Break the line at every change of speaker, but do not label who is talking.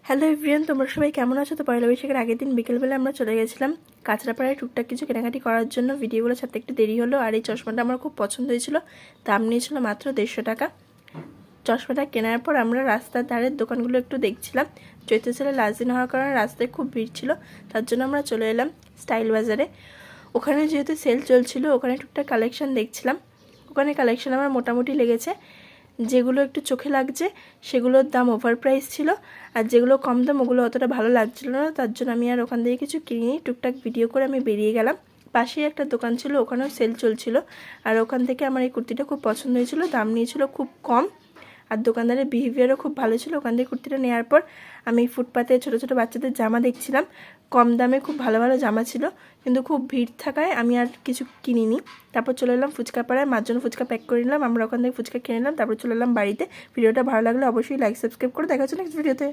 Hello everyone, তোমরা সবাই কেমন আছো? তো পয়লা বৈশাখের আগের দিন বিকেলবেলা আমরা চলে গেছিলাম কাঁচরাপাড়ায় টুকটাক কিছু কেনাকাটি করার জন্য। ভিডিওগুলো ছাড়তে একটু দেরি হলো। আর এই চশমাটা আমার খুব পছন্দ হয়েছিল, দাম নিয়েছিল মাত্র 150 টাকা। চশমাটা কেনার পর আমরা রাস্তার ধারের দোকানগুলো একটু দেখছিলাম। চৈত্র সেলের লাস্ট দিন হওয়ার কারণে রাস্তায় খুব ভিড় ছিল, তার জন্য আমরা চলে এলাম স্টাইল বাজারে। ওখানে যেহেতু সেল চলছিল, ওখানে টুকটাক কালেকশান দেখছিলাম। ওখানে কালেকশান আমার মোটামুটি লেগেছে। যেগুলো একটু চোখে লাগছে সেগুলোর দাম ওভার প্রাইস ছিল, আর যেগুলো কম দাম ওগুলো অতটা ভালো লাগছিল না। তার জন্য আমি আর ওখান থেকে কিছু কিনিনি, টুকটাক ভিডিও করে আমি বেরিয়ে গেলাম। পাশেই একটা দোকান ছিল, ওখানেও সেল চলছিল। আর ওখান থেকে আমার এই কুর্তিটা খুব পছন্দ হয়েছিল, দাম নিয়েছিল খুব কম, আর দোকানদারের বিহেভিয়ারও খুব ভালো ছিল। ওখান থেকে কুর্তিটা নেওয়ার পর আমি ফুটপাতে ছোটো ছোটো বাচ্চাদের জামা দেখছিলাম। কম দামে খুব ভালো ভালো জামা ছিল, কিন্তু খুব ভিড় থাকায় আমি আর কিছু কিনিনি। তারপর চলে এলাম ফুচকা পাড়ায়, মার জন্য ফুচকা প্যাক করে নিলাম। আমরা ওখান থেকে ফুচকা কিনে নিলাম, তারপর চলে এলাম বাড়িতে। ভিডিওটা ভালো লাগলে অবশ্যই লাইক সাবস্ক্রাইব করে দেখা হচ্ছে নেক্সট ভিডিওতে।